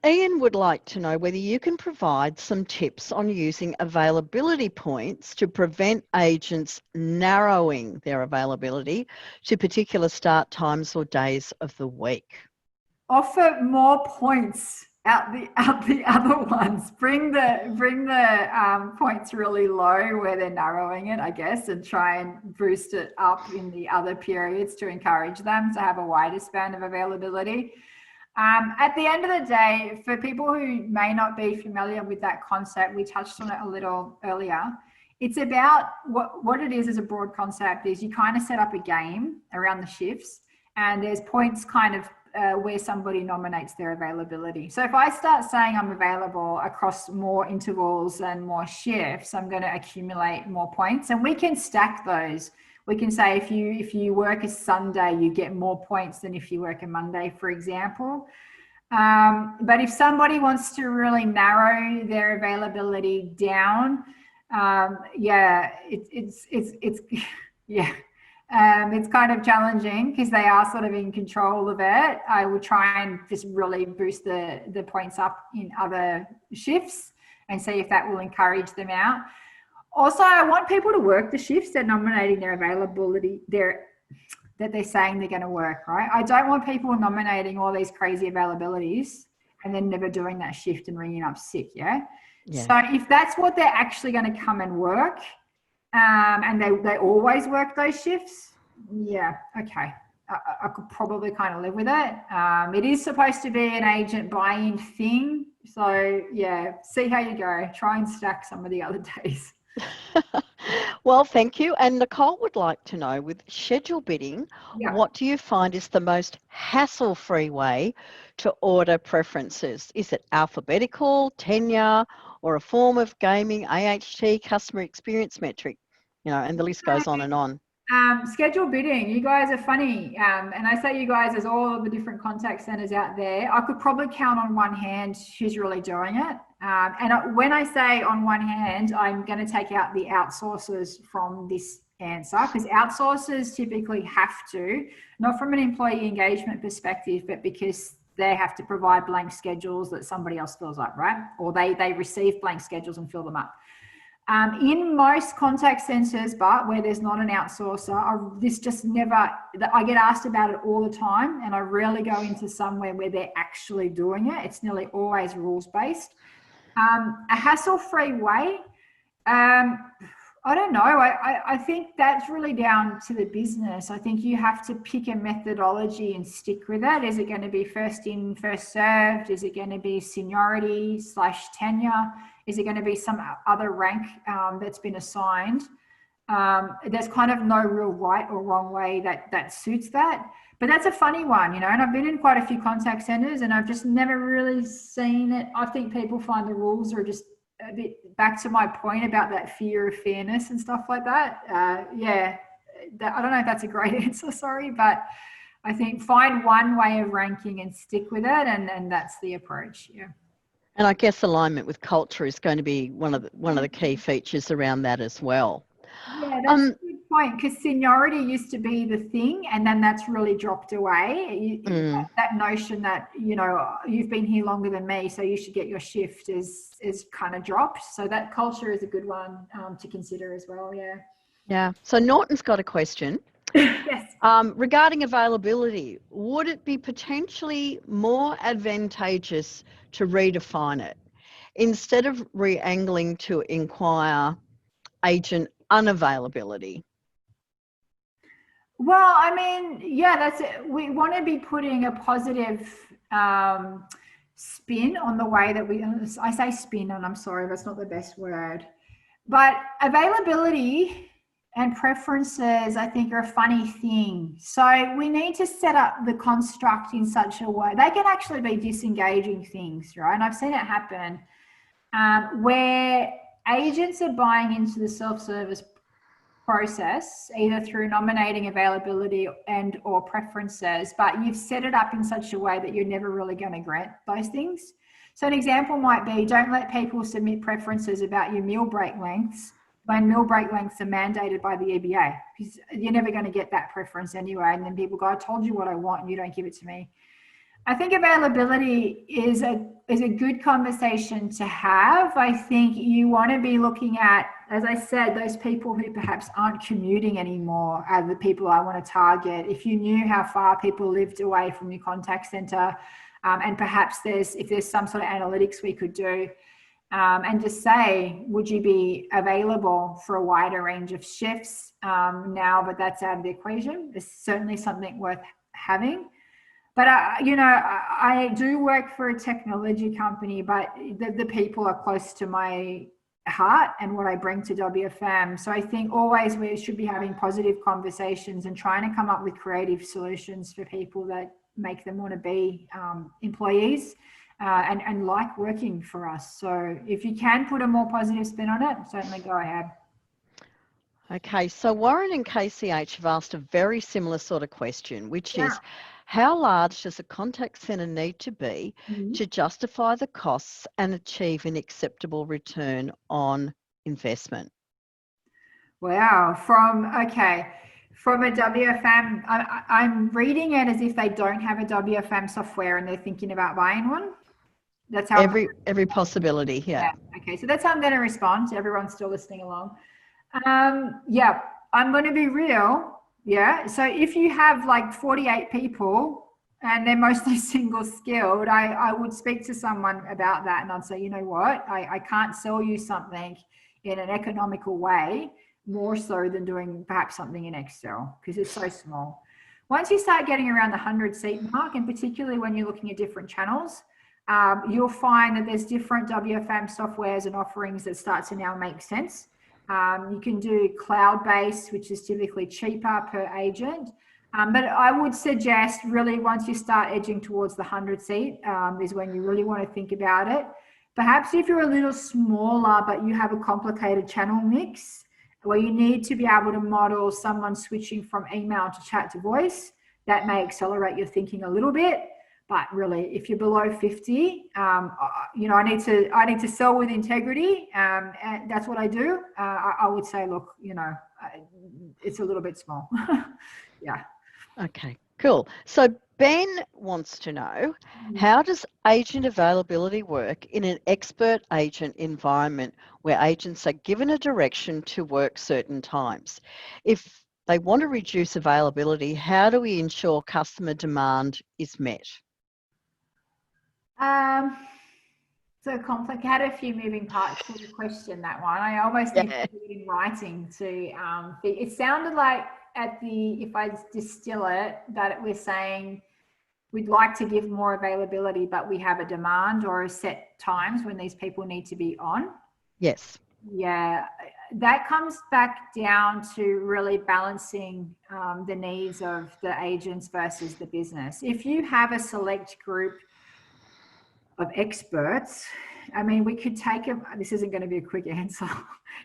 [SPEAKER 1] Ian would like to know whether you can provide some tips on using availability points to prevent agents narrowing their availability to particular start times or days of the week.
[SPEAKER 2] Offer more points out the other ones. Bring the points really low where they're narrowing it, I guess, and try and boost it up in the other periods to encourage them to have a wider span of availability. At the end of the day, for people who may not be familiar with that concept, we touched on it a little earlier. It's about what it is as a broad concept is you kind of set up a game around the shifts, and there's points kind of where somebody nominates their availability. So if I start saying I'm available across more intervals and more shifts, I'm going to accumulate more points, and we can stack those. We can say if you work a Sunday, you get more points than if you work a Monday, for example. But if somebody wants to really narrow their availability down, it's kind of challenging because they are sort of in control of it. I would try and just really boost the points up in other shifts and see if that will encourage them out. Also, I want people to work the shifts they're nominating their availability that they're saying they're going to work, right? I don't want people nominating all these crazy availabilities and then never doing that shift and ringing up sick, yeah? So if that's what they're actually going to come and work, and they always work those shifts, yeah, okay. I could probably kind of live with it. It is supposed to be an agent buy-in thing. So yeah, see how you go. Try and stack some of the other days.
[SPEAKER 1] Well, thank you. And Nicole would like to know, with schedule bidding, what do you find is the most hassle-free way to order preferences? Is it alphabetical, tenure, or a form of gaming, AHT, customer experience metric? You know, and the list goes on and on.
[SPEAKER 2] Schedule bidding, you guys are funny. And I say you guys, there's all of the different contact centers out there. I could probably count on one hand who's really doing it. And when I say on one hand, I'm going to take out the outsourcers from this answer, because outsourcers typically have to, not from an employee engagement perspective, but because they have to provide blank schedules that somebody else fills up, right? Or they receive blank schedules and fill them up. In most contact centers, but where there's not an outsourcer, I get asked about it all the time, and I rarely go into somewhere where they're actually doing it. It's nearly always rules-based. A hassle-free way, I I don't know. I think that's really down to the business. I think you have to pick a methodology and stick with it. Is it going to be first in, first served? Is it going to be seniority / tenure? Is it going to be some other rank that's been assigned? There's kind of no real right or wrong way that suits that. But that's a funny one, you know, and I've been in quite a few contact centers and I've just never really seen it. I think people find the rules are just a bit, back to my point about that fear of fairness and stuff like that. Yeah, I don't know if that's a great answer, sorry, but I think find one way of ranking and stick with it, and that's the approach. Yeah.
[SPEAKER 1] And I guess alignment with culture is going to be one of the key features around that as well.
[SPEAKER 2] Yeah, that's a good point, because seniority used to be the thing and then that's really dropped away. That notion that, you know, you've been here longer than me, so you should get your shift is kind of dropped. So that culture is a good one to consider as well. Yeah. Yeah.
[SPEAKER 1] So Norton's got a question.
[SPEAKER 2] Yes.
[SPEAKER 1] Regarding availability, would it be potentially more advantageous to redefine it instead of re-angling to inquire agent unavailability?
[SPEAKER 2] Well, I mean, yeah, that's it. We want to be putting a positive spin on the way that I say spin, and I'm sorry, that's not the best word, but availability and preferences, I think, are a funny thing. So we need to set up the construct in such a way. They can actually be disengaging things, right? And I've seen it happen where agents are buying into the self-service process, either through nominating availability and or preferences, but you've set it up in such a way that you're never really going to grant those things. So an example might be, don't let people submit preferences about your meal break lengths when meal break lengths are mandated by the EBA, because you're never going to get that preference anyway. And then people go, I told you what I want and you don't give it to me. I think availability is a good conversation to have. I think you want to be looking at, as I said, those people who perhaps aren't commuting anymore are the people I want to target. If you knew how far people lived away from your contact center, and perhaps if there's some sort of analytics we could do, and just say, would you be available for a wider range of shifts now, but that's out of the equation. It's certainly something worth having. But, you know, I do work for a technology company, but the people are close to my heart and what I bring to WFM. So I think always we should be having positive conversations and trying to come up with creative solutions for people that make them want to be employees and like working for us. So if you can put a more positive spin on it, certainly go ahead.
[SPEAKER 1] Okay, so Warren and KCH have asked a very similar sort of question, which is, how large does a contact centre need to be to justify the costs and achieve an acceptable return on investment?
[SPEAKER 2] Wow, from a WFM, I'm reading it as if they don't have a WFM software and they're thinking about buying one. That's how
[SPEAKER 1] every possibility, yeah.
[SPEAKER 2] Okay, so that's how I'm going to respond. Everyone's still listening along. Yeah, I'm going to be real. Yeah, so if you have like 48 people and they're mostly single skilled, I would speak to someone about that and I'd say, you know what, I can't sell you something in an economical way more so than doing perhaps something in Excel because it's so small. Once you start getting around the 100 seat mark, and particularly when you're looking at different channels, you'll find that there's different WFM softwares and offerings that start to now make sense. You can do cloud-based, which is typically cheaper per agent. But I would suggest really once you start edging towards the 100 seat is when you really want to think about it. Perhaps if you're a little smaller, but you have a complicated channel mix where you need to be able to model someone switching from email to chat to voice, that may accelerate your thinking a little bit. But really, if you're below 50, you know, I need to sell with integrity, and that's what I do. I would say, look, you know, it's a little bit small. Yeah.
[SPEAKER 1] Okay, cool. So Ben wants to know, how does agent availability work in an expert agent environment where agents are given a direction to work certain times? If they want to reduce availability, how do we ensure customer demand is met?
[SPEAKER 2] It's So complex. Had a few moving parts to the question, that one. I almost need to put it in writing to it sounded like if I distill it, that we're saying we'd like to give more availability, but we have a demand or a set times when these people need to be on.
[SPEAKER 1] Yes.
[SPEAKER 2] Yeah, that comes back down to really balancing the needs of the agents versus the business. If you have a select group of experts, I mean, we could take this isn't going to be a quick answer.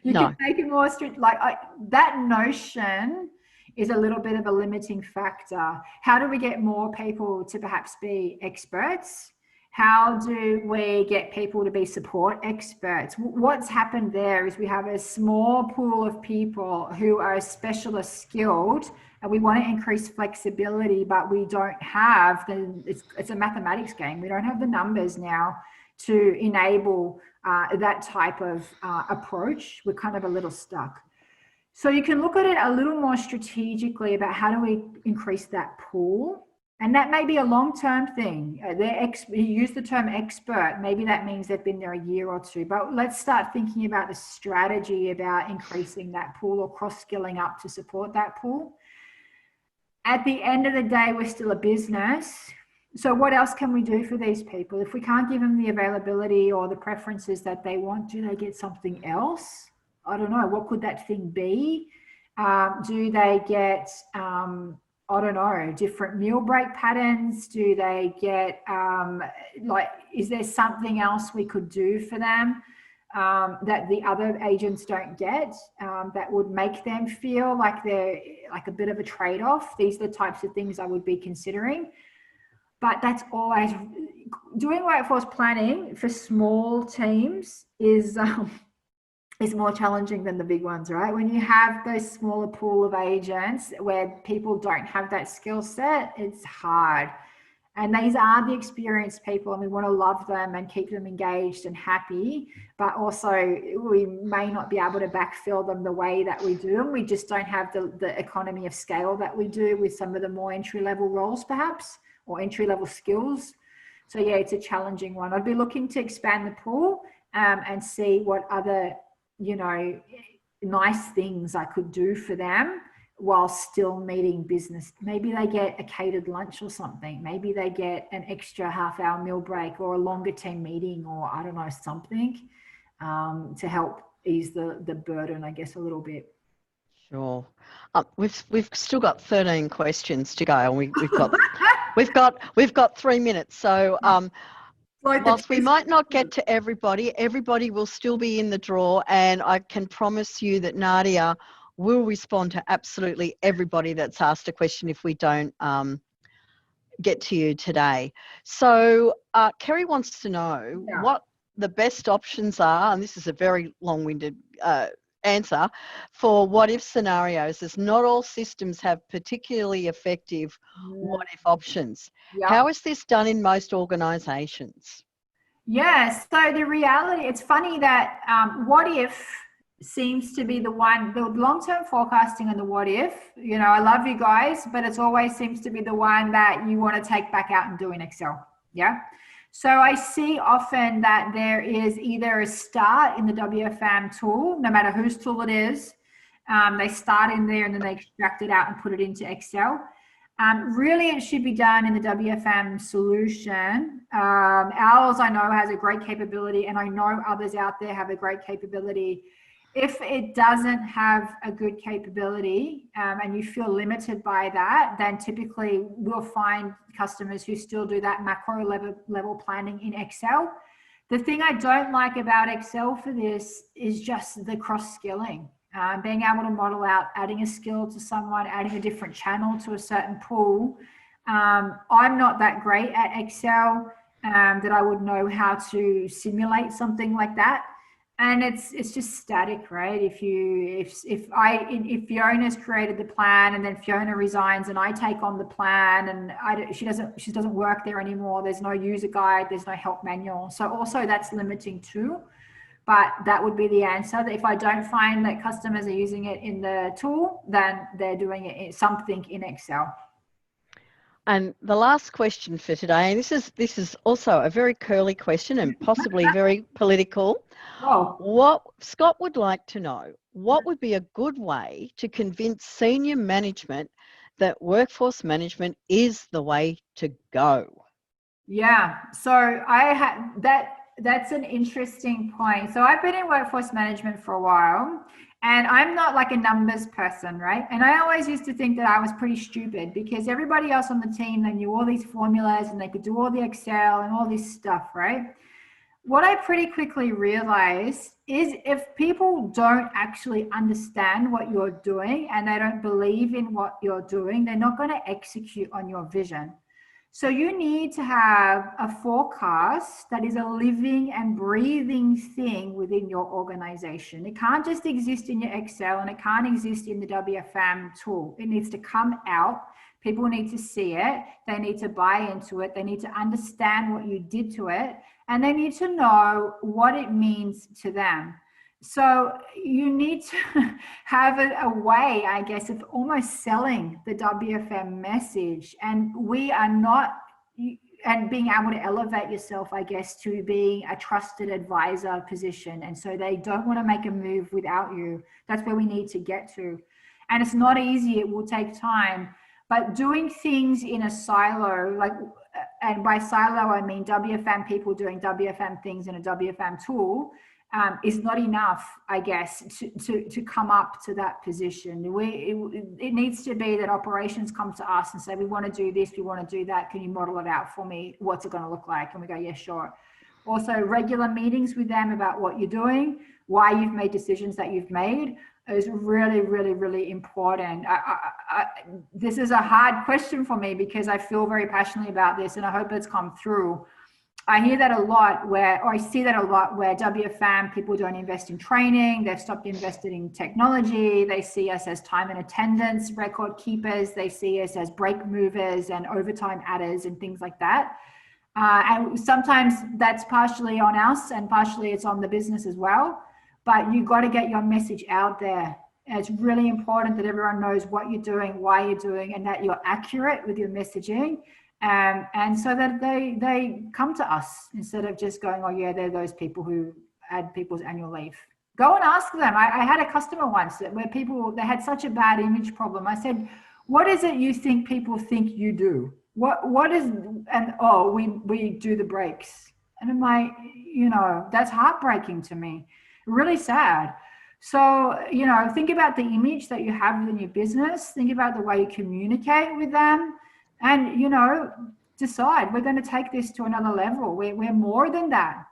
[SPEAKER 2] You could take a more strict, that notion is a little bit of a limiting factor. How do we get more people to perhaps be experts? How do we get people to be support experts? What's happened there is we have a small pool of people who are specialist skilled, and we want to increase flexibility, but we don't have it's a mathematics game. We don't have the numbers now to enable that type of approach. We're kind of a little stuck. So you can look at it a little more strategically about how do we increase that pool. And that may be a long-term thing. You use the term expert. Maybe that means they've been there a year or two. But let's start thinking about the strategy about increasing that pool or cross-skilling up to support that pool. At the end of the day, we're still a business. So what else can we do for these people? If we can't give them the availability or the preferences that they want, do they get something else? I don't know. What could that thing be? Do they get... I don't know, different meal break patterns? Do they get, is there something else we could do for them that the other agents don't get that would make them feel like they're like a bit of a trade-off? These are the types of things I would be considering. But that's always, doing workforce planning for small teams is more challenging than the big ones, right? When you have those smaller pool of agents where people don't have that skill set, it's hard. And these are the experienced people, and we want to love them and keep them engaged and happy, but also we may not be able to backfill them the way that we do, and we just don't have the economy of scale that we do with some of the more entry-level roles perhaps, or entry-level skills. So yeah, it's a challenging one. I'd be looking to expand the pool and see what other nice things I could do for them while still meeting business. Maybe they get a catered lunch or something. Maybe they get an extra half-hour meal break or a longer team meeting, or I don't know, something to help ease the burden, I guess, a little bit.
[SPEAKER 1] Sure. We've still got 13 questions to go, and we've got 3 minutes. So whilst we might not get to everybody will still be in the draw, and I can promise you that Nadia will respond to absolutely everybody that's asked a question if we don't get to you today. So Kerry wants to know what the best options are, and this is a very long-winded answer, for what-if scenarios, as not all systems have particularly effective what-if options. Yep. How is this done in most organisations?
[SPEAKER 2] Yes, so the reality, it's funny that what-if seems to be the long-term forecasting and the what-if, I love you guys, but it always seems to be the one that you want to take back out and do in Excel, yeah? So I see often that there is either a start in the WFM tool, no matter whose tool it is. They start in there and then they extract it out and put it into Excel. Really, it should be done in the WFM solution. Ours, I know, has a great capability, and I know others out there have a great capability. If it doesn't have a good capability and you feel limited by that, then typically we'll find customers who still do that macro level planning in Excel. The thing I don't like about Excel for this is just the cross-skilling. Being able to model out, adding a skill to someone, adding a different channel to a certain pool. I'm not that great at Excel that I would know how to simulate something like that. And it's just static, right? If Fiona's created the plan and then Fiona resigns and I take on the plan and she doesn't work there anymore. There's no user guide, there's no help manual. So also that's limiting too. But that would be the answer. That if I don't find that customers are using it in the tool, then they're doing it something in Excel.
[SPEAKER 1] And the last question for today, and this is also a very curly question and possibly very political.
[SPEAKER 2] Oh,
[SPEAKER 1] What Scott would like to know, what would be a good way to convince senior management that workforce management is the way to go?
[SPEAKER 2] yeah. So that's an interesting point. So I've been in workforce management for a while, and I'm not like a numbers person, right? And I always used to think that I was pretty stupid because everybody else on the team, they knew all these formulas and they could do all the Excel and all this stuff, right? What I pretty quickly realized is if people don't actually understand what you're doing and they don't believe in what you're doing, they're not going to execute on your vision. So you need to have a forecast that is a living and breathing thing within your organization. It can't just exist in your Excel and it can't exist in the WFM tool. It needs to come out. People need to see it. They need to buy into it. They need to understand what you did to it. And they need to know what it means to them. So you need to have a way, I guess, of almost selling the WFM message. And we are not, and being able to elevate yourself, I guess, to being a trusted advisor position. And so they don't want to make a move without you. That's where we need to get to. And it's not easy. It will take time. But doing things in a silo, like, and by silo, I mean WFM people doing WFM things in a WFM tool, is not enough, I guess, to come up to that position. It needs to be that operations come to us and say, we want to do this, we want to do that. Can you model it out for me? What's it going to look like? And we go, yeah, sure. Also, regular meetings with them about what you're doing, why you've made decisions that you've made is really, really, really important. This is a hard question for me because I feel very passionately about this and I hope it's come through. I hear that a lot or I see that a lot where WFM people don't invest in training. They've stopped investing in technology. They see us as time and attendance record keepers. They see us as break movers and overtime adders and things like that. And sometimes that's partially on us and partially it's on the business as well. But you got to get your message out there. And it's really important that everyone knows what you're doing, why you're doing, and that you're accurate with your messaging. And so that they come to us instead of just going, oh yeah, they're those people who add people's annual leave. Go and ask them. I had a customer once where they had such a bad image problem. I said, what is it you think people think you do? What is, and oh, we do the breaks. And I'm like, that's heartbreaking to me. Really sad. So, think about the image that you have within your business. Think about the way you communicate with them. And, decide we're going to take this to another level. We're more than that.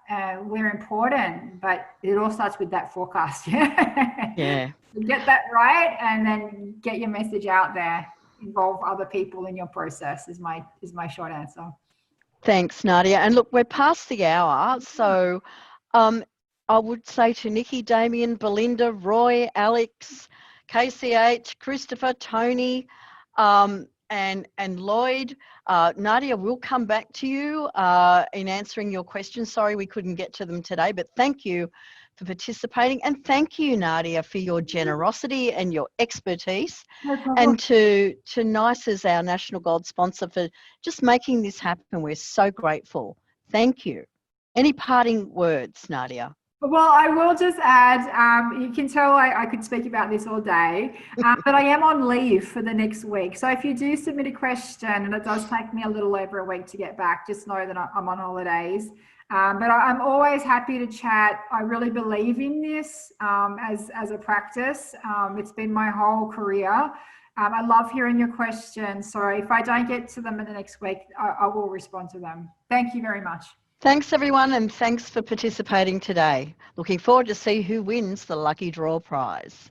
[SPEAKER 2] We're important, but it all starts with that forecast.
[SPEAKER 1] Yeah.
[SPEAKER 2] Get that right and then get your message out there. Involve other people in your process is my short answer.
[SPEAKER 1] Thanks, Nadia. And look, we're past the hour. So I would say to Nikki, Damien, Belinda, Roy, Alex, KCH, Christopher, Tony, and Lloyd, Nadia, we'll come back to you in answering your questions. Sorry we couldn't get to them today, but thank you for participating. And thank you, Nadia, for your generosity and your expertise.
[SPEAKER 2] No problem.
[SPEAKER 1] And to NICE, our National Gold sponsor, for just making this happen. We're so grateful. Thank you. Any parting words, Nadia?
[SPEAKER 2] Well, I will just add, you can tell I could speak about this all day, but I am on leave for the next week. So if you do submit a question, and it does take me a little over a week to get back, just know that I'm on holidays. But I'm always happy to chat. I really believe in this as a practice. It's been my whole career. I love hearing your questions. So if I don't get to them in the next week, I will respond to them. Thank you very much.
[SPEAKER 1] Thanks, everyone, and thanks for participating today. Looking forward to see who wins the Lucky Draw prize.